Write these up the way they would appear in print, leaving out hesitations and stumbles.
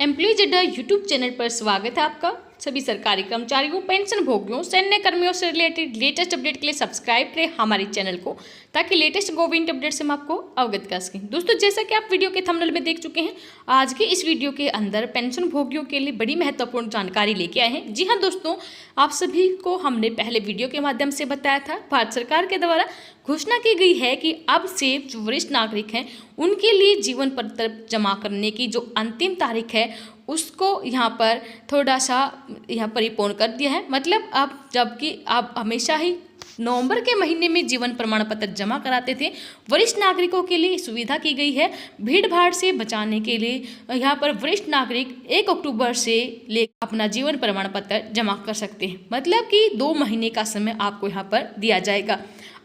Employees अड्डा YouTube channel पर स्वागत है आपका। सभी सरकारी कर्मचारियों, पेंशन भोगियों, सैन्य कर्मियों से रिलेटेड लेटेस्ट अपडेट के लिए सब्सक्राइब करें हमारे चैनल को, ताकि लेटेस्ट गवर्नमेंट अपडेट से हम आपको अवगत कर सकें। दोस्तों, जैसा कि आप वीडियो के थंबनेल में देख चुके हैं, आज के इस वीडियो के अंदर पेंशन भोगियों के लिए बड़ी महत्वपूर्ण जानकारी लेके आए हैं। जी हाँ दोस्तों, आप सभी को हमने पहले वीडियो के माध्यम से बताया था, भारत सरकार के द्वारा घोषणा की गई है कि अब से जो वरिष्ठ नागरिक हैं उनके लिए जीवन पत्र जमा करने की जो अंतिम तारीख है उसको यहाँ पर थोड़ा सा यहाँ परिपूर्ण कर दिया है। मतलब अब जबकि आप हमेशा ही नवंबर के महीने में जीवन प्रमाण पत्र जमा कराते थे, वरिष्ठ नागरिकों के लिए सुविधा की गई है। भीड़ भाड़ से बचाने के लिए यहाँ पर वरिष्ठ नागरिक 1 अक्टूबर से ले अपना जीवन प्रमाण पत्र जमा कर सकते हैं। मतलब कि 2 महीने का समय आपको यहाँ पर दिया जाएगा।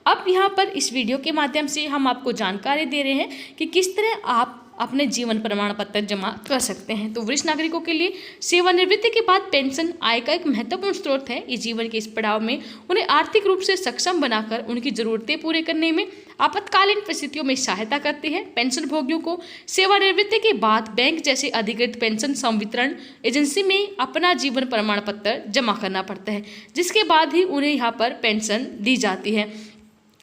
अब यहाँ पर इस वीडियो के माध्यम से हम आपको जानकारी दे रहे हैं कि किस तरह आप अपने जीवन प्रमाण पत्र जमा कर सकते हैं। तो वरिष्ठ नागरिकों के लिए सेवानिवृत्ति के बाद पेंशन आय का एक महत्वपूर्ण स्रोत है। ये जीवन के इस पड़ाव में उन्हें आर्थिक रूप से सक्षम बनाकर उनकी जरूरतें पूरी करने में आपातकालीन परिस्थितियों में सहायता करती है। पेंशन भोगियों को सेवानिवृत्ति के बाद बैंक जैसे अधिकृत पेंशन संवितरण एजेंसी में अपना जीवन प्रमाण पत्र जमा करना पड़ता है, जिसके बाद ही उन्हें यहाँ पर पेंशन दी जाती है।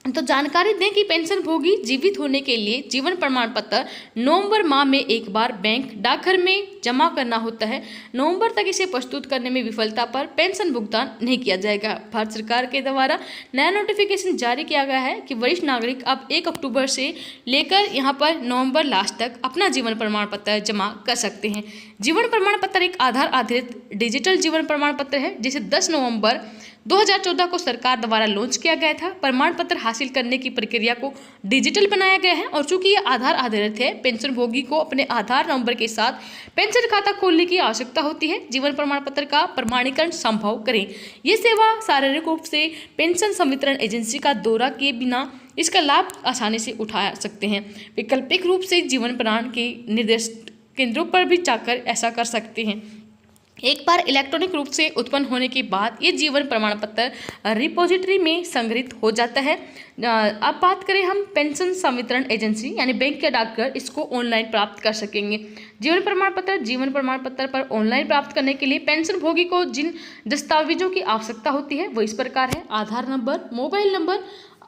तो जानकारी दें कि पेंशन भोगी जीवित होने के लिए जीवन प्रमाण पत्र नवंबर माह में एक बार बैंक डाकघर में जमा करना होता है। नवंबर तक इसे प्रस्तुत करने में विफलता पर पेंशन भुगतान नहीं किया जाएगा। भारत सरकार के द्वारा नया नोटिफिकेशन जारी किया गया है कि वरिष्ठ नागरिक अब 1 अक्टूबर से लेकर यहां पर नवंबर लास्ट तक अपना जीवन प्रमाण पत्र जमा कर सकते हैं। जीवन प्रमाण पत्र एक आधार आधारित डिजिटल जीवन प्रमाण पत्र है, जिसे 10 नवंबर 2014 को सरकार द्वारा लॉन्च किया गया था। प्रमाण पत्र हासिल करने की प्रक्रिया को डिजिटल बनाया गया है, और चूंकि यह आधार आधारित है, पेंशन भोगी को अपने आधार नंबर के साथ पेंशन खाता खोलने की आवश्यकता होती है। जीवन प्रमाण पत्र का प्रमाणीकरण संभव करें। ये सेवा शारीरिक रूप से पेंशन संवितरण एजेंसी का दौरा किए बिना इसका लाभ आसानी से उठा सकते हैं। वैकल्पिक रूप से जीवन प्रमाण के निर्देश केंद्रों पर भी जाकर ऐसा कर सकते हैं। एक बार इलेक्ट्रॉनिक रूप से उत्पन्न होने के बाद ये जीवन प्रमाण पत्र रिपोजिटरी में संग्रहित हो जाता है। अब बात करें हम पेंशन संवितरण एजेंसी यानी बैंक या डाकघर, इसको ऑनलाइन प्राप्त कर सकेंगे। जीवन प्रमाण पत्र पर ऑनलाइन प्राप्त करने के लिए पेंशन भोगी को जिन दस्तावेजों की आवश्यकता होती है वो इस प्रकार है: Aadhaar number, mobile number.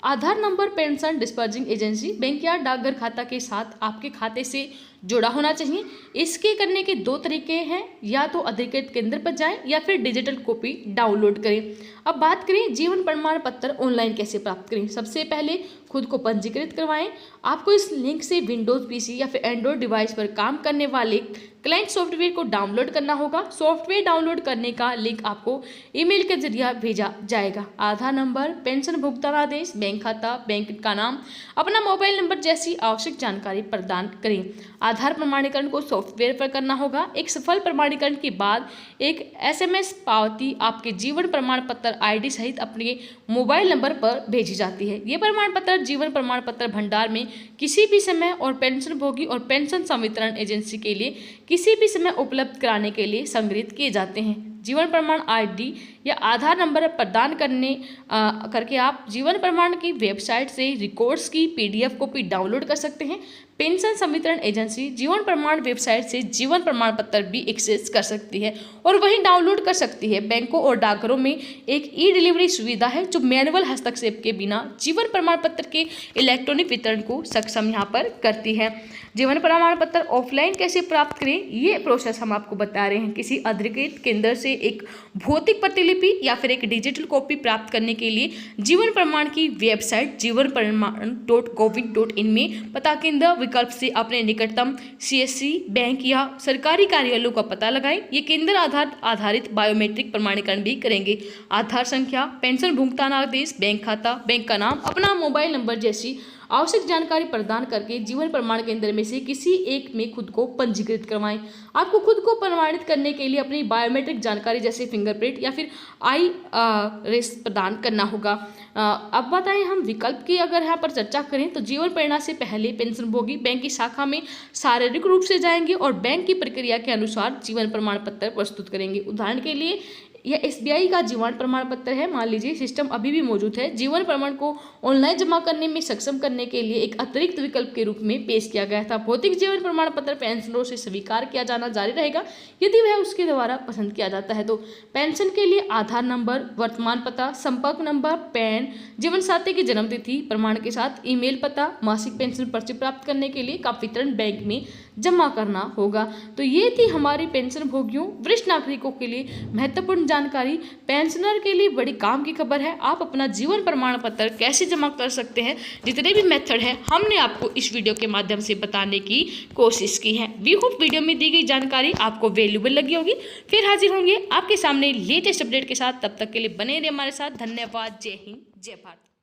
Aadhaar number pension disbursing agency bank या डाकघर खाता के साथ आपके खाते से जुड़ा होना चाहिए। इसके करने के 2 तरीके हैं, या तो अधिकृत केंद्र पर जाएं या फिर डिजिटल कॉपी डाउनलोड करें। अब बात करें जीवन प्रमाण पत्र ऑनलाइन कैसे प्राप्त करें। सबसे पहले खुद को पंजीकृत करवाएं। आपको इस लिंक से विंडोज पीसी या फिर एंड्रॉयड डिवाइस पर काम करने वाले क्लाइंट सॉफ्टवेयर को डाउनलोड करना होगा। सॉफ्टवेयर डाउनलोड करने का लिंक आपको ईमेल के जरिए भेजा जाएगा। आधार नंबर, पेंशन भुगतान आदेश, बैंक खाता, बैंक का नाम, अपना मोबाइल नंबर जैसी आवश्यक जानकारी प्रदान करें। आधार प्रमाणीकरण को सॉफ्टवेयर पर करना होगा। एक सफल प्रमाणीकरण के बाद एक SMS पावती आपके जीवन प्रमाण पत्र ID सहित अपने मोबाइल नंबर पर भेजी जाती है। ये प्रमाण पत्र जीवन प्रमाण पत्र भंडार में किसी भी समय और पेंशन भोगी और पेंशन संवितरण एजेंसी के लिए किसी भी समय उपलब्ध कराने के लिए संग्रहित किए जाते हैं। जीवन प्रमाण ID या आधार नंबर प्रदान करके आप जीवन प्रमाण की वेबसाइट से रिकॉर्ड्स की PDF कॉपी डाउनलोड कर सकते हैं। पेंशन संवितरण एजेंसी जीवन प्रमाण वेबसाइट से जीवन प्रमाण पत्र भी एक्सेस कर सकती है और वहीं डाउनलोड कर सकती है। बैंकों और डाकघरों में एक डिलीवरी सुविधा है जो मैनुअल हस्तक्षेप के बिना जीवन प्रमाण पत्र के इलेक्ट्रॉनिक वितरण को सक्षम यहाँ पर करती है। जीवन प्रमाण पत्र ऑफलाइन कैसे प्राप्त करें, ये प्रोसेस हम आपको बता रहे हैं। किसी अधिकृत केंद्र से एक भौतिक प्रतिलिपि या फिर एक डिजिटल कॉपी प्राप्त करने के लिए जीवन प्रमाण की वेबसाइट जीवनप्रमाण.gov.in में पता केंद्र विकल्प से अपने निकटतम CSC बैंक या सरकारी कार्यालयों का पता लगाएं। ये केंद्र आधारित बायोमेट्रिक प्रमाणीकरण भी करेंगे। आधार संख्या, पेंशन भुगतान आदेश, बैंक खाता, बैंक का नाम, अपना मोबाइल नंबर जैसी आवश्यक जानकारी प्रदान करके जीवन प्रमाण केंद्र में से किसी एक में खुद को पंजीकृत करवाएं। आपको खुद को प्रमाणित करने के लिए अपनी बायोमेट्रिक जानकारी जैसे फिंगरप्रिंट या फिर iris प्रदान करना होगा। अब बताएं हम विकल्प की अगर यहाँ पर चर्चा करें तो जीवन प्रेरणा से पहले पेंशन भोगी बैंक की शाखा में शारीरिक रूप से जाएंगे और बैंक की प्रक्रिया के अनुसार जीवन प्रमाण पत्र प्रस्तुत करेंगे। उदाहरण के लिए यह SBI का जीवन प्रमाण पत्र है। मान लीजिए सिस्टम अभी भी मौजूद है। जीवन प्रमाण को ऑनलाइन जमा करने में सक्षम करने के लिए एक अतिरिक्त विकल्प के रूप में पेश किया गया था। भौतिक जीवन प्रमाण पत्र पेंशनरों से स्वीकार किया जाना जारी रहेगा यदि वह उसके द्वारा पसंद किया जाता है। तो पेंशन के लिए आधार नंबर, वर्तमान पता, संपर्क नंबर, पैन, जीवन साथी की जन्मतिथि प्रमाण के साथ ईमेल पता, मासिक पेंशन पर्ची प्राप्त करने के लिए का वितरण बैंक में जमा करना होगा। तो ये थी हमारी पेंशन भोगियों वरिष्ठ नागरिकों के लिए महत्वपूर्ण जानकारी। पेंशनर के लिए बड़ी काम की खबर है। आप अपना जीवन प्रमाण पत्र कैसे जमा कर सकते हैं, जितने भी मेथड है हमने आपको इस वीडियो के माध्यम से बताने की कोशिश की है। वी होप वीडियो में दी गई जानकारी आपको वैल्यूएबल लगी होगी। फिर हाजिर होंगे आपके सामने लेटेस्ट अपडेट के साथ। तब तक के लिए बने रहिए हमारे साथ। धन्यवाद। जय हिंद, जय भारत।